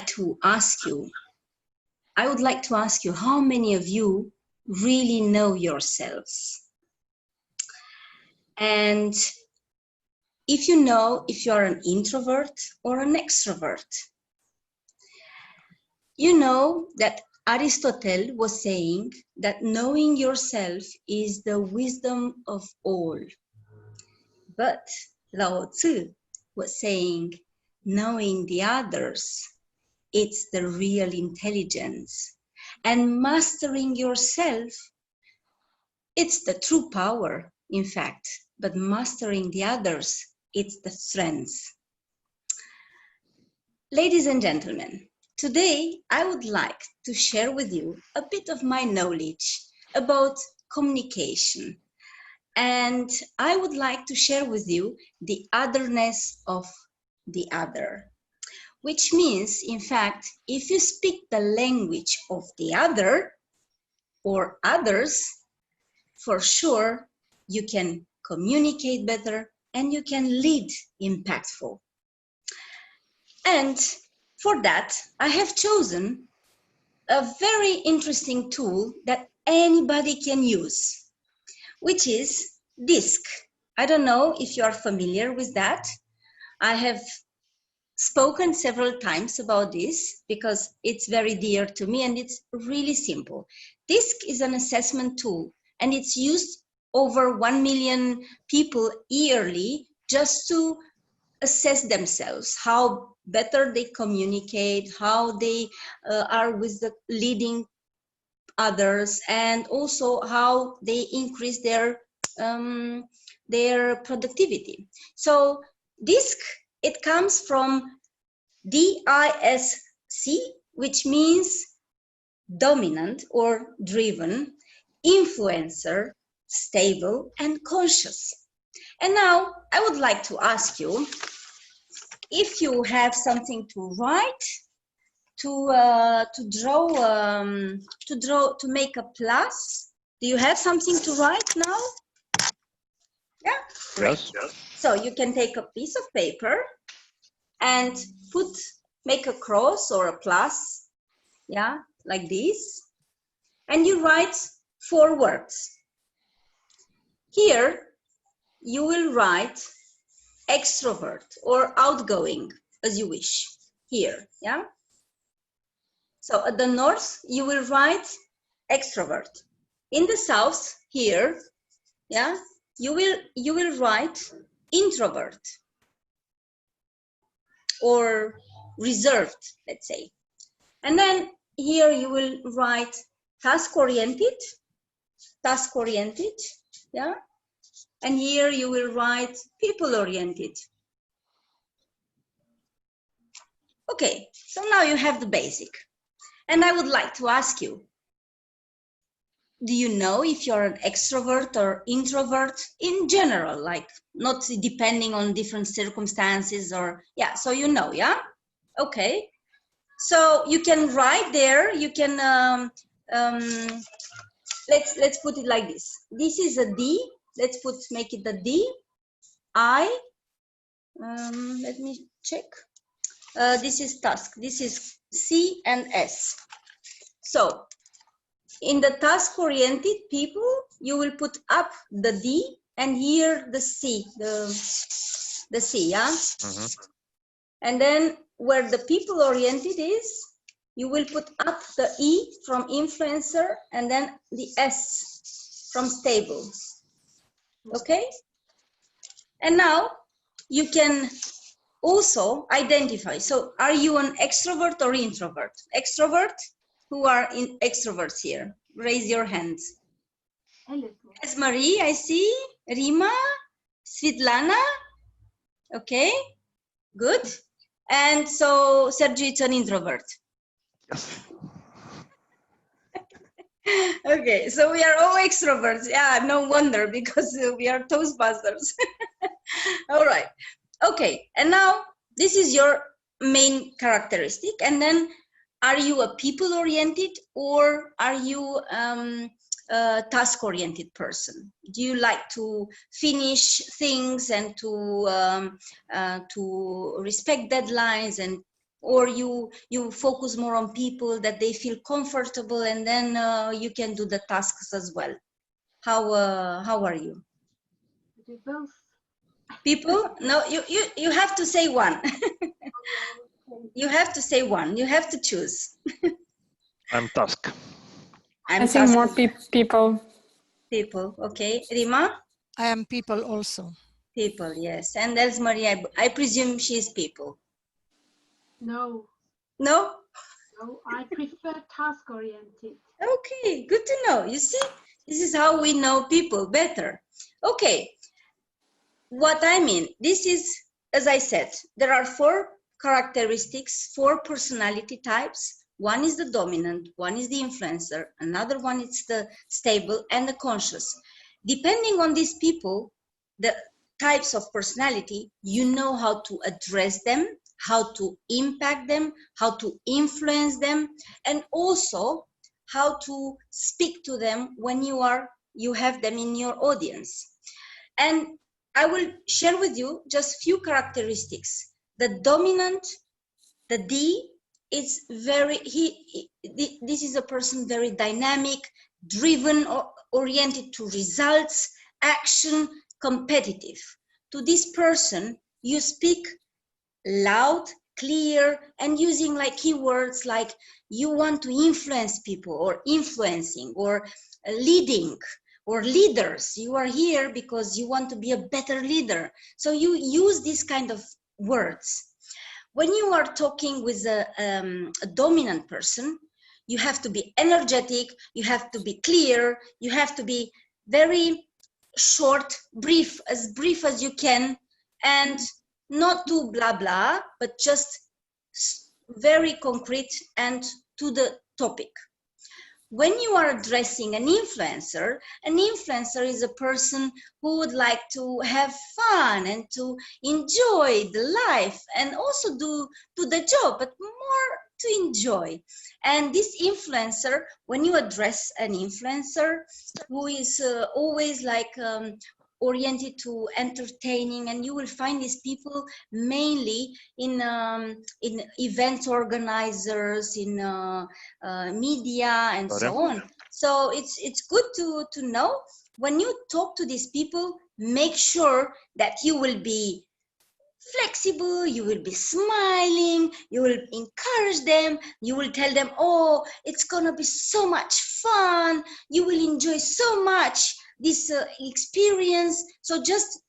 to ask you, I would like to ask you, how many of you really know yourselves? And if you know if you're an introvert or an extrovert, you know that Aristotle was saying that knowing yourself is the wisdom of all. But Lao Tzu was saying knowing the others, it's the real intelligence. And mastering yourself, it's the true power, in fact. But mastering the others, it's the strength. Ladies and gentlemen, today I would like to share with you a bit of my knowledge about communication. And I would like to share with you the otherness of the other, which means, in fact, if you speak the language of the other or others, for sure you can communicate better and you can lead impactful. And for that, I have chosen a very interesting tool that anybody can use, which is DISC. I don't know if you are familiar with that. I have spoken several times about this because it's very dear to me and it's really simple. DISC is an assessment tool and it's used over 1 million people yearly just to assess themselves, how better they communicate, how they are with the leading others, and also how they increase their productivity. So DISC, it comes from DISC, which means dominant or driven, influencer, stable, and conscious. And now I would like to ask you if you have something to write, to make a plus. Do you have something to write now? Yeah. Yes. So you can take a piece of paper and make a cross or a plus, yeah, like this, and you write 4 words. Here you will write extrovert or outgoing, as you wish, here, yeah. So at the north you will write extrovert. In the south here, yeah, you will write introvert or reserved, let's say. And then here you will write task oriented, yeah. And here you will write people oriented. Okay, so now you have the basic. And I would like to ask you, do you know if you're an extrovert or introvert in general, like not depending on different circumstances or, yeah, so you know, yeah? Okay, so you can write there, you can, let's put it like this. This is a D, make it a D, I, let me check. This is task, this is C and S. So in the task-oriented people, you will put up the D and here the C, the C, yeah? Mm-hmm. And then where the people-oriented is, you will put up the E from influencer and then the S from stable, okay? And now you can also identify. So are you an extrovert or introvert? Extrovert? Who are extroverts here? Raise your hands. Yes, Marie, I see. Rima, Svitlana. Okay, good. And so Sergio, it's an introvert. Yes. Okay, so we are all extroverts. Yeah, no wonder, because we are Toastmasters. All right. Okay, and now this is your main characteristic. And then, are you a people-oriented or are you a task-oriented person? Do you like to finish things and to respect deadlines and or you focus more on people that they feel comfortable, and then you can do the tasks as well? How are you? Do both. People? No, you have to say one. Okay. You have to say one. You have to choose. I'm task. I'm I think more task people. people. Okay, Rima? I am people also. People, yes. And Else Maria, I presume she's people. No, No? no, I prefer task-oriented. Okay, good to know. You see, this is how we know people better. Okay, what I mean, this is, as I said, there are 4 characteristics, 4 personality types. One is the dominant, one is the influencer, another one is the stable, and the conscious. Depending on these people, the types of personality, you know how to address them, how to impact them, how to influence them, and also how to speak to them when you have them in your audience. And I will share with you just few characteristics. The dominant, the D, is very, this is a person very dynamic, driven, oriented to results, action, competitive. To this person, you speak loud, clear, and using like keywords like you want to influence people, or influencing, or leading, or leaders. You are here because you want to be a better leader. So you use these kind of words. When you are talking with a dominant person, you have to be energetic, you have to be clear, you have to be very short, brief as you can, and not too blah blah, but just very concrete and to the topic. When you are addressing an influencer is a person who would like to have fun and to enjoy the life and also do the job, but more to enjoy. And this influencer, when you address an influencer who is always like oriented to entertaining, and you will find these people mainly in event organizers, in media, and so on. So it's good to know when you talk to these people, make sure that you will be flexible, you will be smiling, you will encourage them, you will tell them, oh, it's gonna be so much fun, you will enjoy so much this experience. So just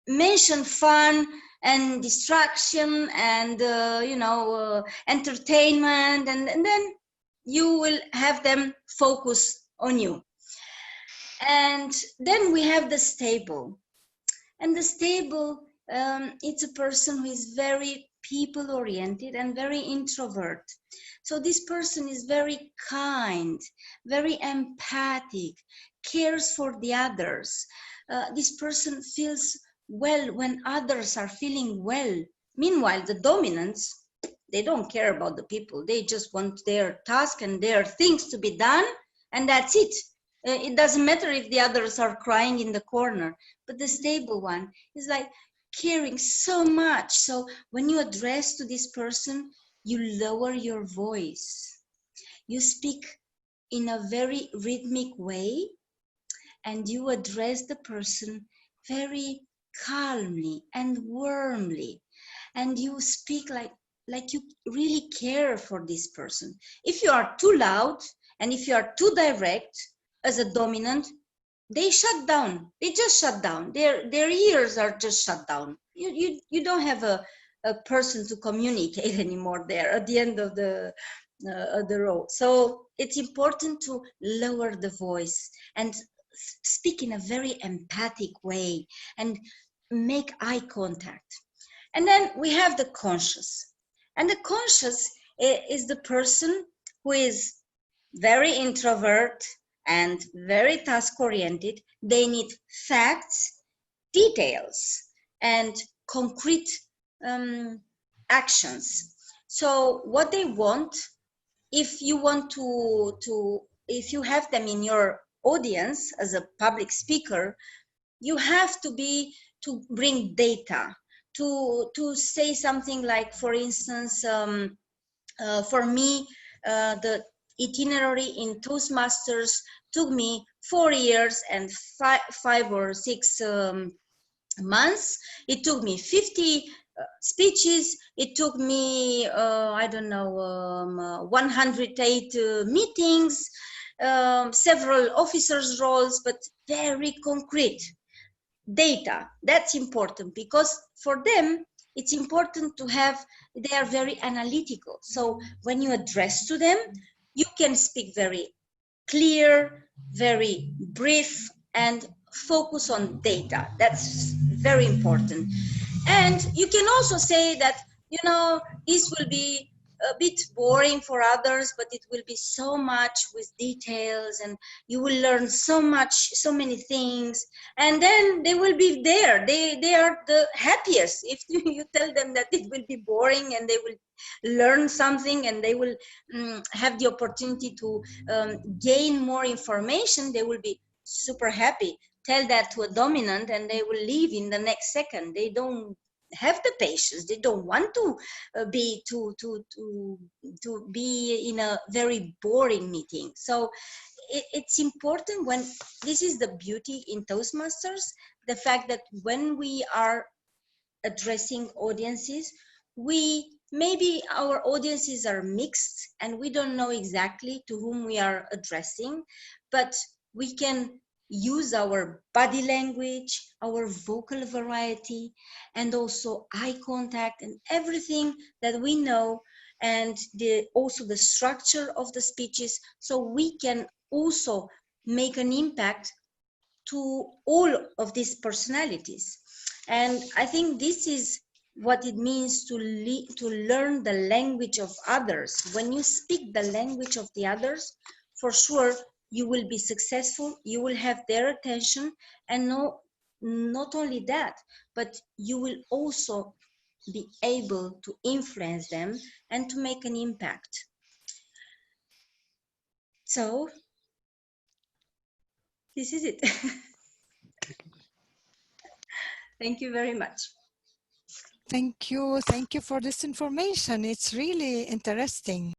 mention fun and distraction and entertainment, and then you will have them focus on you. And then we have the stable. And the stable, it's a person who is very people oriented and very introvert. So this person is very kind, very empathic, cares for the others. This person feels well when others are feeling well. Meanwhile, the dominants, they don't care about the people. They just want their task and their things to be done, and that's it. It doesn't matter if the others are crying in the corner, but the stable one is like caring so much. So when you address to this person, you lower your voice. You speak in a very rhythmic way, and you address the person very calmly and warmly, and you speak like you really care for this person. If you are too loud and if you are too direct as a dominant, they shut down. They just shut down. Their ears are just shut down. You don't have a person to communicate anymore there at the end of the road. So it's important to lower the voice and speak in a very empathic way and make eye contact. And then we have the conscious. And the conscious is the person who is very introvert and very task-oriented. They need facts, details, and concrete actions. So what they want, if you want if you have them in your audience as a public speaker, you have to bring data, to say something like, for instance, For me, the itinerary in Toastmasters took me 4 years and 5 or 6 months. It took me 50 speeches. It took me, I don't know, 108 meetings, several officers' roles, but very concrete data. That's important because for them, it's important to have, they are very analytical. So when you address to them, you can speak very clear, very brief, and focus on data. That's very important. And you can also say that, you know, this will be a bit boring for others, but it will be so much with details, and you will learn so much, so many things, and then they will be there. They are the happiest. If you tell them that it will be boring and they will learn something and they will have the opportunity to gain more information, they will be super happy. Tell that to a dominant and they will leave in the next second. They don't have the patience. They don't want to be in a very boring meeting. So it's important. When this is the beauty in Toastmasters, the fact that when we are addressing audiences, we maybe our audiences are mixed and we don't know exactly to whom we are addressing, but we can use our body language, our vocal variety, and also eye contact and everything that we know, and also the structure of the speeches, so we can also make an impact to all of these personalities. And I think this is what it means to learn the language of others. When you speak the language of the others, for sure you will be successful, you will have their attention, and not only that, but you will also be able to influence them and to make an impact. So this is it. Thank you very much. Thank you. Thank you for this information. It's really interesting.